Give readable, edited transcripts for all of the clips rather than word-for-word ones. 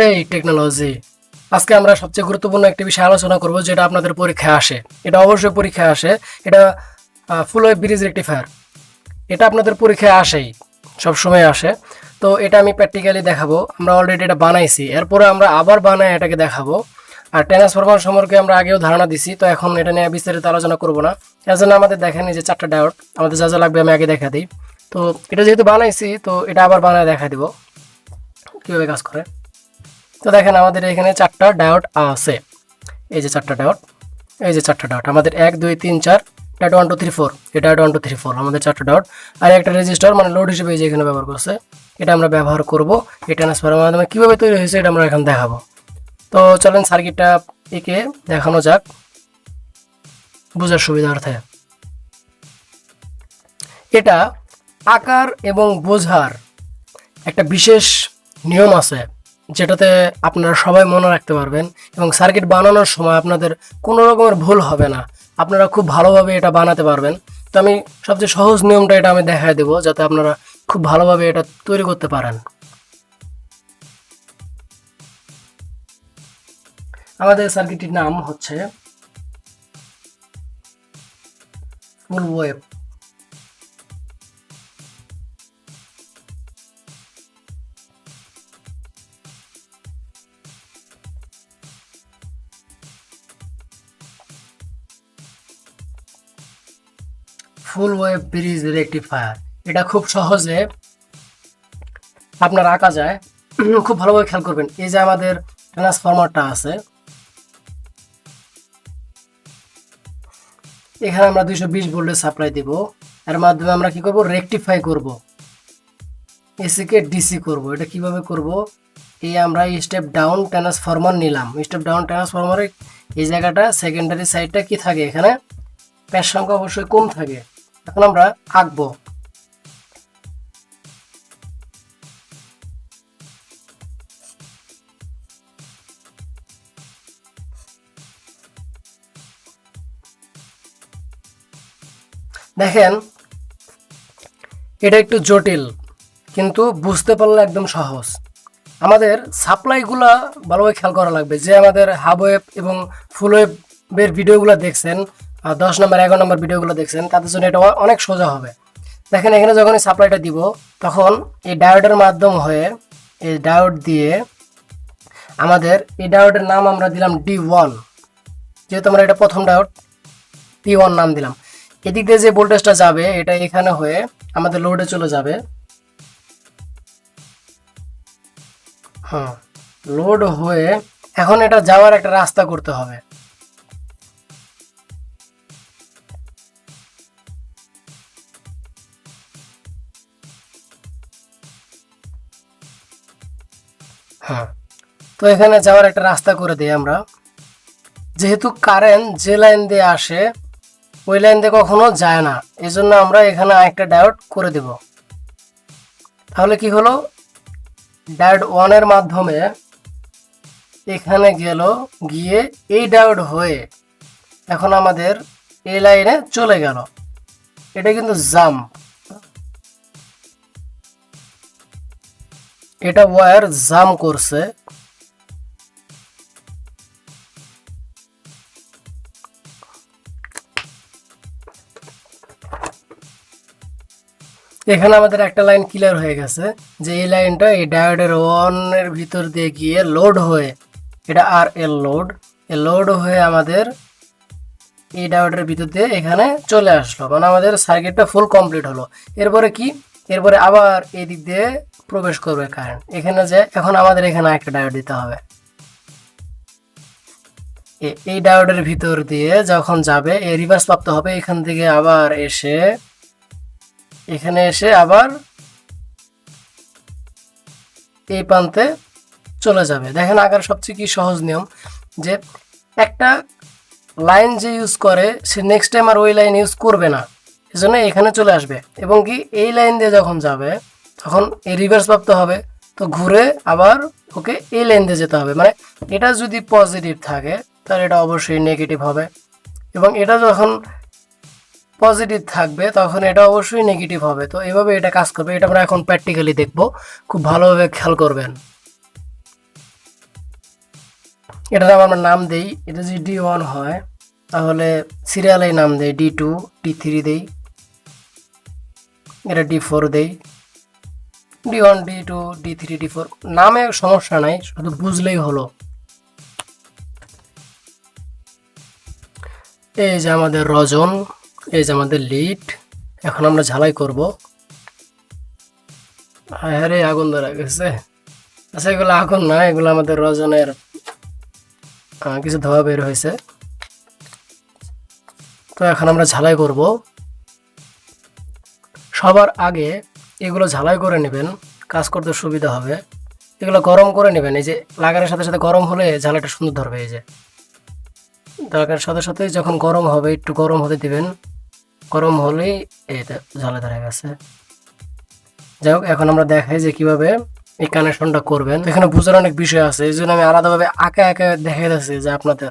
এই টেকনোলজি, আজকে আমরা সবচেয়ে গুরুত্বপূর্ণ একটি বিষয় আলোচনা করব যেটা আপনাদের পরীক্ষায় আসে। এটা অবশ্যই পরীক্ষায় আসে। এটা ফুল ওয়েভ ব্রিজ রেকটিফায়ার। এটা আপনাদের পরীক্ষায় আসেই, সবসময় আসে। তো এটা আমি প্র্যাকটিক্যালি দেখাবো। আমরা অলরেডি এটা বানাইছি, এরপরে আমরা আবার বানায় এটাকে দেখাবো। আর ট্রান্সফরমার সম্পর্কে আমরা আগেও ধারণা দিছি, তো এখন এটা নিয়ে বিস্তারিত আলোচনা করব না। এর জন্য আমাদের দেখেন এই যে 4টা ডায়োড, আমাদের যা যা লাগবে আমি আগে দেখা দিই। তো এটা যেহেতু বানাইছি, তো এটা আবার বানায় দেখা দিব কীভাবে কাজ করে। তো দেখেন আমাদের এখানে 4টা ডায়োড আছে। এই যে 4টা ডায়োড, এই যে 4টা ডায়োড আমাদের 1 2 3 4 ডায়োড 1 2 3 4, এটা ডায়োড 1 2 3 4 আমাদের 4টা ডায়োড। আর একটা রেজিস্টার মানে লোড হিসেবে এই যে এখানে ব্যবহার করছে, এটা আমরা ব্যবহার করব। এই ট্রান্সফরমারের মাধ্যমে কীভাবে তৈরি হয়েছে এটা আমরা এখন দেখাবো। তো চলেন সার্কিটটা এঁকে দেখানো যাক বোঝার সুবিধার্থে। এটা আকার এবং বোঝার একটা বিশেষ নিয়ম আছে, যেটাতে আপনারা সবাই মনে রাখতে পারবেন এবং সার্কিট বানানোর সময় আপনাদের কোনো রকমের ভুল হবে না। আপনারা খুব ভালোভাবে এটা বানাতে পারবেন। তো আমি সবচেয়ে সহজ নিয়মটা এটা আমি দেখায় দেবো, যাতে আপনারা খুব ভালোভাবে এটা তৈরি করতে পারেন। আমাদের সার্কিটটির নাম হচ্ছে ফুল ওয়েভ। ফুল ওয়েভ ব্রিজ রেকটিফায়ার, এটা খুব সহজে আপনার আঁকা যায়। খুব ভালোভাবে খেয়াল করবেন। এই যে আমাদের ট্রান্সফরমারটা আছে, এখানে আমরা 220 ভোল্টের সাপ্লাই দিব। এর মাধ্যমে আমরা কি করব, রেকটিফাই করব, এসি কে ডিসি করব। এটা কিভাবে করব, এই আমরা স্টেপ ডাউন ট্রান্সফরমার নিলাম। স্টেপ ডাউন ট্রান্সফরমারে এই জায়গাটা সেকেন্ডারি সাইডটা কি থাকে, এখানে প্যাচ সংখ্যা অবশ্যই কম থাকে। এখন আমরা আঁকবো। দেখেন এটা একটু জটিল, কিন্তু বুঝতে পারলে একদম সহজ। আমাদের সাপ্লাইগুলা ভালোভাবে খেয়াল করা লাগবে। যে আমাদের হাফ ওয়েভ এবং ফুল ওয়েভের ভিডিওগুলো দেখছেন, 10 নম্বর 11 নম্বর ভিডিওগুলো দেখছেন, তাদের জন্য এটা অনেক সোজা হবে। দেখেন এখানে যখন এই সাপ্লাইটা দিব, তখন এই ডায়োডের মাধ্যম হয়ে এই ডায়োড দিয়ে আমাদের এই ডায়োডের নাম আমরা দিলাম D1, যেহেতু আমরা এটা প্রথম ডায়োড, D1 নাম দিলাম। এদিক দিয়ে যে ভোল্টেজটা যাবে এটা এখানে হয়ে আমাদের লোডে চলে যাবে। হ্যাঁ, লোড হয়ে এখন এটা যাওয়ার একটা রাস্তা করতে হবে। হ্যাঁ, তো এখানে যাওয়ার একটা রাস্তা করে দিই আমরা। যেহেতু কারেন্ট যে লাইন দিয়ে আসে ওই লাইন দিয়ে কখনো যায় না, এই জন্য আমরা এখানে একটা ডায়োড করে দেব। তাহলে কি হলো, ডায়োড 1 এর মাধ্যমে এখানে গেল, গিয়ে এই ডায়োড হয়ে এখন আমাদের এই লাইনে চলে গেল। এটা কিন্তু জাম্প, এটা ওয়্যার জাম্প করছে। এখানে আমাদের একটা লাইন ক্লিয়ার হয়ে গেছে, যে এই লাইনটা এই ডায়োডের 1 এর ভিতর দিয়ে গিয়ে লোড হয়ে, এটা আর এল লোড, এই লোড হয়ে আমাদের এই ডায়োডের ভিতর দিয়ে এখানে চলে আসলো। মানে আমাদের সার্কিটটা ফুল কমপ্লিট হলো। এরপরে কি, এরপরে আবার এই দিক দিয়ে প্রবেশ করবে কারেন্ট এখানে, যে এখন আমাদের এখানে একটা ডায়োড দিতে হবে। এই ডায়োডের ভিতর দিয়ে যখন যাবে এই রিভার্স প্রাপ্ত হবে, এখান থেকে আবার এসে এখানে এসে আবার এই প্রান্তে চলে যাবে। দেখেন আকার সবচেয়ে কি সহজ নিয়ম, যে একটা লাইন যে ইউজ করে সে নেক্সট টাইম আর ওই লাইন ইউজ করবে না, এজন্য এখানে চলে আসবে। এবং কি এই লাইন দিয়ে যখন যাবে তখন এই রিভার্স প্রাপ্ত হবে, তো ঘুরে আবার ওকে এই লাইন দিয়ে যেতে হবে। মানে এটা যদি পজিটিভ থাকে তাহলে এটা অবশ্যই নেগেটিভ হবে, এবং এটা যখন পজিটিভ থাকবে তখন এটা অবশ্যই নেগেটিভ হবে। তো এভাবে এটা কাজ করবে। এটা আমরা এখন প্র্যাকটিক্যালি দেখব, খুব ভালোভাবে খেয়াল করবেন। এটার আমরা নাম দেই, এটা যদি D1 হয় তাহলে সিরিয়ালে নাম দেই D2, D3 দেই, এটা D4 দেই, D1, D2, D3, D4, নামে সমস্যা নাই, শুধু বুঝলেই হলো। এই যে আমাদের রজন, এই যে আমাদের লিড। এখন আমরা ঝালাই করব। আরে আগুন ধরা গেছে। আচ্ছা এগুলো আগুন না, এগুলো আমাদের রজনের কিছু ধোয়া বের হয়েছে। তো এখন আমরা ঝালাই করব। সবার আগে এগুলো ঝালাই করে নেবেন, কাজ করতে সুবিধা হবে। এগুলো গরম করে নেবেন, এই যে লাগানোর সাথে সাথে গরম হলে ঝালাইটা সুন্দর ধরবে। এই যে লাগানোর সাথে সাথে যখন গরম হবে, একটু গরম হতে দিবেন, গরম হলেই এটা ঝালাই ধরে গেছে। যাই হোক, এখন আমরা দেখাই যে কিভাবে এই কানেকশনটা করবেন। এখানে বোঝার অনেক বিষয় আছে, এই জন্য আমি আলাদাভাবে আঁকা আঁকা দেখাই দিচ্ছি যে আপনাদের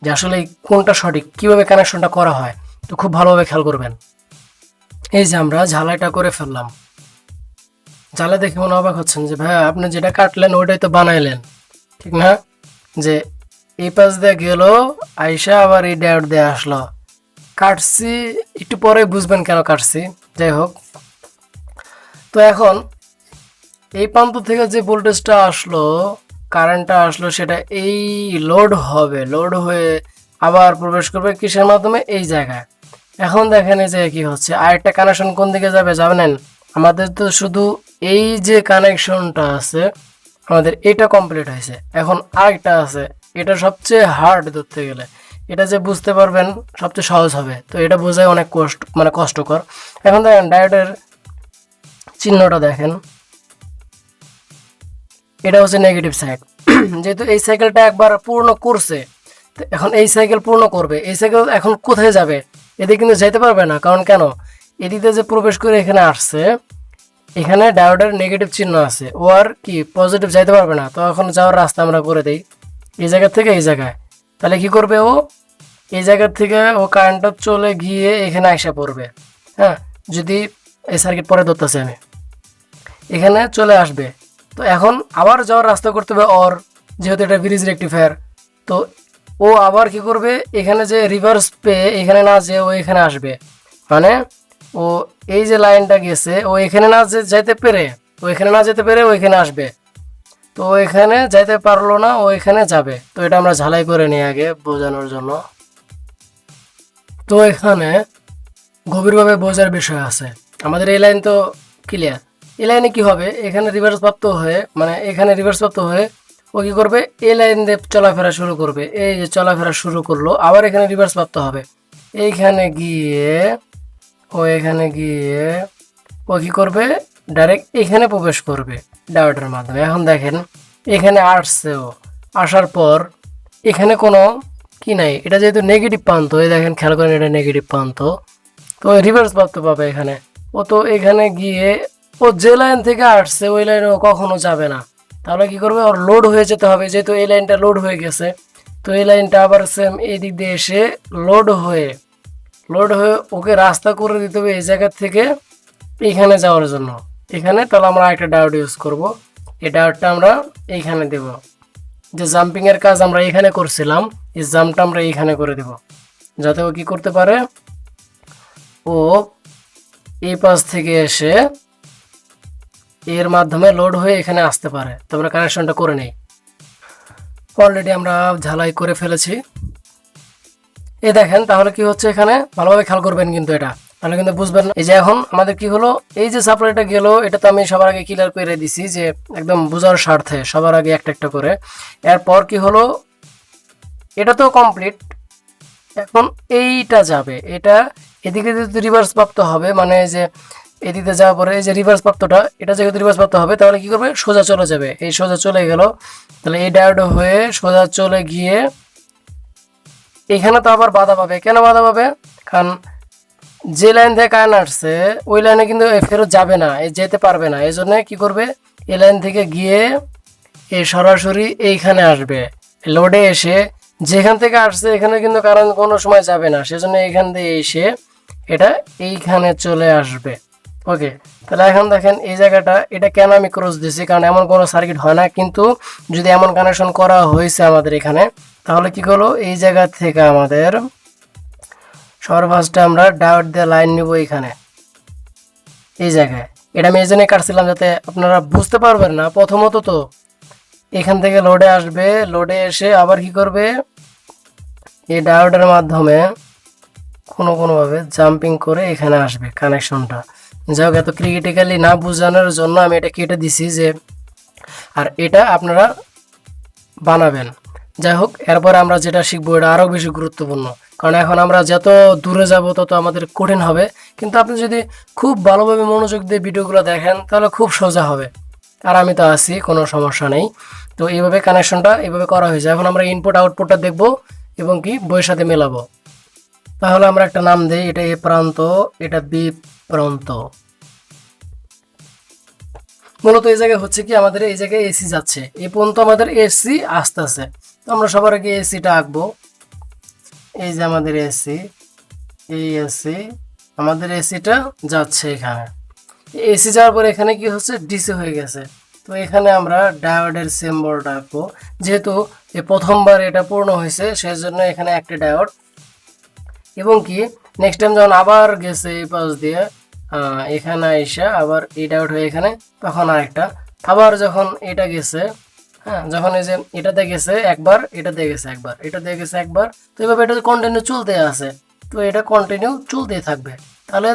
যে আসলে কোনটা সঠিক, কিভাবে কানেকশনটা করা হয়। তো খুব ভালোভাবে খেয়াল করবেন। এই যে আমরা ঝালাইটা করে ফেললাম। ঝালাই দেখে মনে অবাক হচ্ছেন যে ভাই আপনি যেটা কাটলেন ওইটাই তো বানাইলেন, ঠিক না? যে এই পাশ দিয়ে গেল আইসা আবার এই ডায়োড দিয়ে আসলো, কাটছি, একটু পরে বুঝবেন কেন কাটছি। যাই হোক, তো এখন এই প্রান্ত থেকে যে ভোল্টেজটা আসলো, কারেন্টটা আসলো, সেটা এই লোড হবে, লোড হয়ে আবার প্রবেশ করবে কিসের মাধ্যমে? এই জায়গায়। এখন দেখেন এই জায়গায় কি হচ্ছে, আরেকটা কানেকশন কোন দিকে যাবে জানেন? আমাদের তো শুধু এই যে কানেকশনটা আছে আমাদের এটা কমপ্লিট হয়েছে, এখন আরেকটা আছে, এটা সবচেয়ে হার্ড ধরতে গেলে। এটা যে বুঝতে পারবেন সবচেয়ে সহজ হবে, তো এটা বোঝাই অনেক কষ্টকর। এখন দেখেন ডায়োডের চিহ্নটা দেখেন, এটা হচ্ছে নেগেটিভ সাইড। যেহেতু এই সাইকেলটা একবার পূর্ণ করছে, এখন এই সাইকেল পূর্ণ করবে, এই সাইকেল এখন কোথায় যাবে? এদিকে কিন্তু যেতে পারবে না, কারণ কেন? এদিকে যে প্রবেশ করে এখানে আসছে, এখানে ডায়োডের নেগেটিভ চিহ্ন আছে, ও আর কি পজিটিভ যাইতে পারবে না। তো এখন যাওয়ার রাস্তা আমরা করে দিই এই জায়গা থেকে এই জায়গায়। তাহলে কি করবে ও? এই জায়গা থেকে ও কারেন্টটা চলে গিয়ে এখানে আসা পড়বে। হ্যাঁ, যদি এই সার্কিট পরে ধরতেছে আমি, এখানে চলে আসবে। তো এখন আবার যাওয়ার রাস্তা করতে হবে ওর, যেহেতু এটা ব্রিজ রেকটিফায়ার। তো ও আবার কি করবে? এখানে যে রিভার্স পেয়ে এখানে না যে ও এখানে আসবে, মানে ও এই যে লাইনটা গেছে ও এখানে না যাইতে পেরে, ও এখানে না যেতে পেরে ও এখানে আসবে। তো ও এখানে যাইতে পারলো না, ও এখানে যাবে। তো এটা আমরা ঝালাই করে নিই আগে বোঝানোর জন্য। তো এখানে গভীরভাবে বোঝার বিষয় আছে। আমাদের এই লাইন তো ক্লিয়ার। এই লাইনে কি হবে? এখানে রিভার্স প্রাপ্ত হয়ে, মানে এখানে রিভার্স প্রাপ্ত হয়ে ও কি করবে? এই লাইন দিয়ে চলাফেরা শুরু করবে। এই যে চলাফেরা শুরু করলো, আবার এখানে রিভার্স প্রাপ্ত হবে, এইখানে গিয়ে ও এখানে গিয়ে ও কি করবে? ডাইরেক্ট এখানে প্রবেশ করবে ডায়োডের মাধ্যমে। এখন দেখেন এখানে আসছে, ও আসার পর এখানে কোনো কি নাই, এটা যেহেতু নেগেটিভ প্রান্ত, এই দেখেন খেয়াল করেন এটা নেগেটিভ প্রান্ত, তো রিভার্স প্রাপ্ত পাবে এখানে। ও তো এখানে গিয়ে ও যে লাইন থেকে আসছে ওই লাইনে ও কখনো যাবে না। তাহলে কি করবে? ওর লোড হয়ে যেতে হবে, যেহেতু এই লাইনটা লোড হয়ে গেছে। তো এই লাইনটা আবার সেম এই দিক দিয়ে এসে লোড হয়ে ওকে রাস্তা করে দিতে হবে এই জায়গা থেকে এইখানে যাওয়ার জন্য। এখানে তাহলে আমরা একটা ডায়োড ইউজ করব। এই ডায়োডটা আমরা এইখানে দেব। যে জাম্পিং এর কাজ আমরা এখানে করছিলাম, এই জাম্পটা আমরা এইখানে করে দেব, যাতে ও কি করতে পারে? ও এই পাশ থেকে এসে এর মাধ্যমে লোড হয়ে এখানে আসতে পারে। তো আমরা কানেকশনটা করে নেই। অলরেডি আমরা ঝালাই করে ফেলেছি। এই দেখেন তাহলে কি হচ্ছে, এখানে ভালোভাবে খেয়াল করবেন কিন্তু এটা, তাহলে কিন্তু বুঝবেন না। এই যে এখন আমাদের কি হলো, এই যে সাপ্লাইটা গেল, এটা তো আমি সবার আগে ক্লিয়ার করে দিছি যে একদম বোঝার স্বার্থে সবার আগে একটা একটা করে। এরপর কি হলো, এটা তো কমপ্লিট। এখন এইটা যাবে, এটা এদিকে যদি রিভার্স প্রাপ্ত হবে, মানে যে এদিকে যাওয়ার পরে এই যে রিভার্স প্রাপ্তটা, এটা যেহেতু রিভার্স প্রাপ্ত হবে, তাহলে কি করবে? সোজা চলে যাবে। এই সোজা চলে গেল, তাহলে এই ডায়োড হয়ে সোজা চলে গিয়ে এখানে তো আবার বাধা পাবে। কেন বাধা পাবে? কারণ যে লাইন থেকে কারেন্ট আসছে ওই লাইনে কিন্তু ফেরত যাবে না, যেতে পারবে না। এই জন্য কি করবে? এই লাইন থেকে গিয়ে এই সরাসরি এইখানে আসবে, লোডে এসে যেখান থেকে আসছে এখানে কিন্তু কারেন্ট কোনো সময় যাবে না, সেজন্য এইখান দিয়ে এসে এটা এইখানে চলে আসবে। ওকে, তাহলে এখন দেখেন এই জায়গাটা, এটা কেন আমি ক্রস দিছি? কারণ এমন কোনো সার্কিট হয় না, কিন্তু যদি এমন কানেকশন করা হয়েছে আমাদের এখানে, তাহলে কি করলো, এই জায়গা থেকে আমাদের সবার ফার্স্টে আমরা ডায়োড দিয়ে লাইন নিব এখানে এই জায়গায়। এটা আমি এই জন্যই কাটছিলাম যাতে আপনারা বুঝতে পারবেন না। প্রথমত তো এখান থেকে লোডে আসবে, লোডে এসে আবার কি করবে, এই ডায়োডের মাধ্যমে কোনোভাবে জাম্পিং করে এখানে আসবে কানেকশনটা। যাই হোক, এত ক্রিটিক্যালি না বোঝানোর জন্য আমি এটা কেটে দিছি যে, আর এটা আপনারা বানাবেন। যাই হোক, এরপরে আমরা যেটা শিখবো এটা আরও বেশি গুরুত্বপূর্ণ, কারণ এখন আমরা যত দূরে যাব তত আমাদের কঠিন হবে, কিন্তু আপনি যদি খুব ভালোভাবে মনোযোগ দিয়ে ভিডিওগুলো দেখেন তাহলে খুব সোজা হবে। আর আমি তো আছি, কোনো সমস্যা নেই। তো এইভাবে কানেকশনটা এইভাবে করা হয়েছে। এখন আমরা ইনপুট আউটপুটটা দেখব এবং কি বইয়ের সাথে মেলাবো। তাহলে আমরা একটা নাম দিই, এটা এ প্রান্ত, এটা বি প্রান্ত। মূলত এই জায়গায় হচ্ছে কি, আমাদের এই জায়গায় এসি যাচ্ছে, এই পর্যন্ত আমাদের এসি আসতেছে। তো আমরা সবার আগে এসিটা আঁকবো। এই যে আমাদের এসি, এই এসি, আমাদের এসিটা যাচ্ছে এখানে। এসি যাওয়ার পর এখানে কি হচ্ছে, ডিসি হয়ে গেছে। তো এখানে আমরা ডায়োডের সিম্বলটা আঁকবো। যেহেতু এই প্রথমবার এটা পূর্ণ হয়েছে সেই জন্য এখানে একটা ডায়োড, এবং কি নেক্সট টাইম যখন আবার গেছে এই পাশ দিয়ে এখানে এসে আবার এই ডায়োড হয়ে এখানে, তখন আরেকটা, আবার যখন এটা গেছে, হ্যাঁ, যখন এই যে এটাতে গেছে একবার, এটাতে গেছে একবার, এটাতে গেছে একবার, তো এইভাবে এটা কন্টিনিউ চলতে আছে। তো এটা কন্টিনিউ চলতেই থাকবে। তাহলে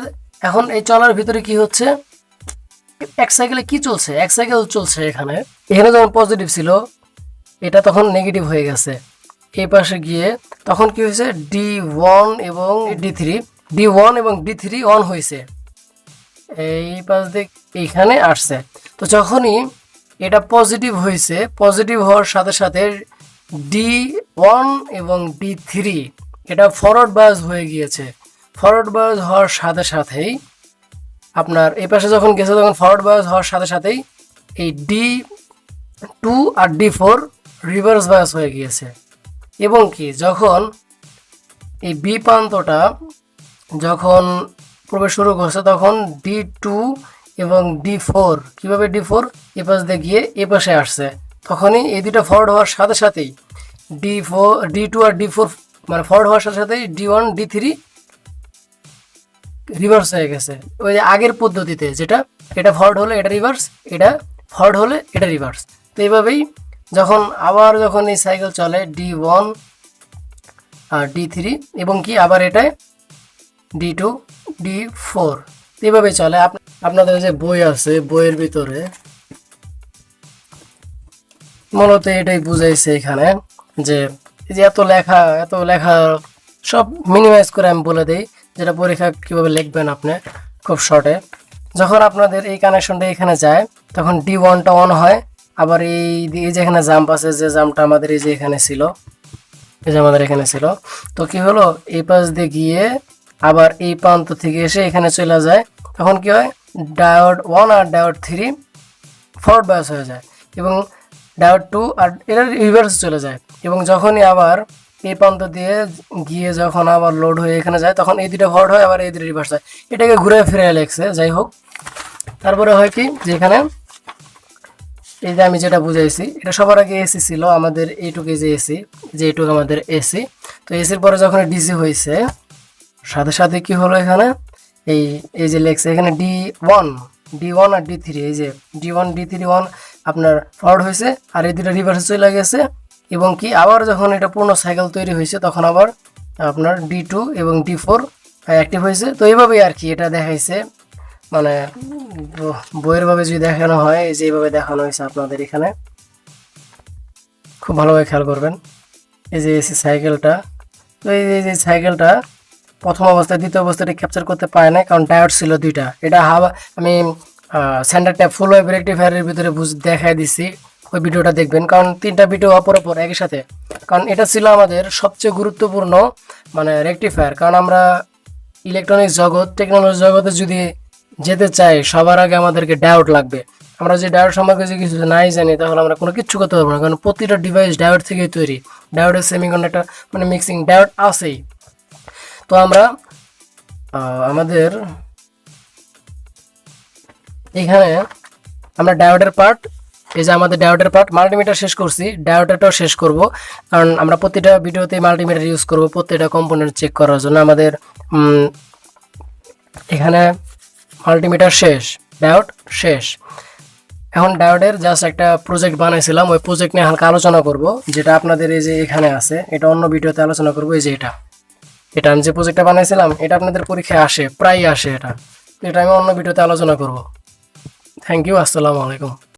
এখন এই চলার ভিতরে কি হচ্ছে, এক সাইকেলে কি চলছে, এক সাইকেল চলছে। এখানে এখানে যখন পজিটিভ ছিল এটা তখন নেগেটিভ হয়ে গেছে এই পাশে গিয়ে, তখন কি হয়েছে, D1 এবং D3, D1 এবং D3 অন হয়েছে, এই পাশ দিয়ে এইখানে আসছে। তো যখনই এটা পজিটিভ হয়েছে, পজিটিভ হওয়ার সাথে সাথে D1 এবং D3 এটা ফরওয়ার্ড বায়াস হয়ে গিয়েছে। ফরওয়ার্ড বায়াস হওয়ার সাথে সাথেই আপনার এই পাশে যখন গেছে, তখন ফরওয়ার্ড বায়াস হওয়ার সাথে সাথেই এই D2 আর D4 রিভার্স বায়াস হয়ে গিয়েছে। এবং কি যখন এই বি প্রান্তটা যখন প্রবেশ শুরু করছে, তখন D2 এবং D4, কিভাবে D4 এ পাশ দিয়ে গিয়ে এ পাশে আসছে, তখনই এই দুটো ফরওয়ার্ড হওয়ার সাথে সাথেই D2 আর D4 মানে ফরওয়ার্ড হওয়ার সাথে সাথেই D1 D3 রিভার্স হয়ে গেছে। ওই যে আগের পদ্ধতিতে যেটা, এটা ফরওয়ার্ড হলে এটা রিভার্স, এটা ফরওয়ার্ড হলে এটা রিভার্স। তো এইভাবেই যখন এই সাইকেল চলে D1 আর D3 এবং কি আবার এটায় D2 D4, এইভাবে চলে। আপনাদের যে বই আছে, বইয়ের ভিতরে মূলত এটাই বুঝাইছে এখানে, যে এই যে এত লেখা সব মিনিমাইজ করে আমি বলে দিই, যেটা পরীক্ষা কীভাবে লিখবেন আপনি খুব শর্টে। যখন আপনাদের এই কানেকশনটা এখানে যায়, তখন D1টা অন হয়। আবার এই যে এখানে জাম্প আছে, যে জাম্পটা আমাদের এই যে এখানে ছিল, এই যে আমাদের এখানে ছিল, তো কি হলো, এই পাশ দিয়ে গিয়ে আবার এই প্রান্ত থেকে এসে এখানে চলে যায়। তখন কি হয়, ডায়োড 1 আর ডায়োড 3 ফরওয়ার্ড বায়াস হয়ে যায়, এবং ডায়োড 2 আর এটা রিভার্স চলে যায়। এবং যখনই আবার এই প্রান্ত দিয়ে গিয়ে যখন আবার লোড হয়ে এখানে যায়, তখন এই দুটো ফরওয়ার্ড হয়, আবার এই দুটো রিভার্স হয়। এটাকে ঘুরে ফিরে লেগছে। যাই হোক, তারপরে হয় কি, যেখানে এই যে আমি যেটা বুঝাইছি, এটা সবার আগে এসি ছিল আমাদের, এইটুকু যে এসি, যে এইটুকু আমাদের এসি। তো এসির পরে যখন ডিসি হয়েছে, সাথে সাথে কি হলো, এখানে এই যে লেখছে এখানে D1 আর D3, এই যে D1 D3 1 আপনার ফরওয়ার্ড হয়েছে, আর এই দুটো রিভার্সে চলে গেছে। এবং কি আবার যখন এটা পূর্ণ সাইকেল তৈরি হয়েছে, তখন আবার আপনার D2 এবং D4 অ্যাক্টিভ হয়েছে। তো এইভাবেই আর কি এটা দেখাইছে, মানে বইয়ের ভাবে যদি দেখানো হয়, এই যে এইভাবে দেখানো হয়েছে আপনাদের এখানে, খুব ভালোভাবে খেয়াল করবেন। এই যে এসি সাইকেলটা, তো এই যে সাইকেলটা প্রথম অবস্থায় দ্বিতীয় অবস্থাটা ক্যাপচার করতে পারে না, কারণ ডায়োড ছিল দুইটা। এটা আমি সেন্টার ট্যাপ ফুল ওয়েভ রেকটিফায়ারের ভিতরে দেখাই দিছি, ওই ভিডিওটা দেখবেন, কারণ তিনটা ভিডিও অপর একই সাথে। কারণ এটা ছিল আমাদের সবচেয়ে গুরুত্বপূর্ণ মানে রেকটিফায়ার, কারণ আমরা ইলেকট্রনিক্স জগৎ, টেকনোলজি জগতে যদি যেতে চাই, সবার আগে আমাদেরকে ডায়োড লাগবে। আমরা যে ডায়োড সম্পর্কে যে কিছু নাই জানি, তাহলে আমরা কোনো কিচ্ছু করতে পারবো না, কারণ প্রতিটা ডিভাইস ডায়োড থেকেই তৈরি। ডায়োডের সেমিকন্ডাক্টর মানে মিক্সিং ডায়োড আছেই। তো আমরা আমাদের এখানে আমরা ডায়োডের পার্ট এই যে আমাদের ডায়োডের পার্ট, মাল্টিমিটার শেষ করছি, ডায়োডাটাও শেষ করব, কারণ আমরা প্রতিটা ভিডিওতে মাল্টিমিটার ইউজ করব প্রত্যেকটা কম্পোনেন্ট চেক করার জন্য। আমাদের এখানে মাল্টিমিটার শেষ, ডায়োড শেষ। এখন ডায়োডের জাস্ট একটা প্রজেক্ট বানাইছিলাম, ওই প্রজেক্ট নিয়ে হালকা আলোচনা করব, যেটা আপনাদের এই যে এখানে আছে, এটা অন্য ভিডিওতে আলোচনা করব। এই যে এটা আমি যে প্রজেক্টটা বানাইছিলাম, এটা আপনাদের পরীক্ষায় আসে, প্রায়ই আসে এটা আমি অন্য ভিডিওতে আলোচনা করব। থ্যাংক ইউ, আসসালামু আলাইকুম।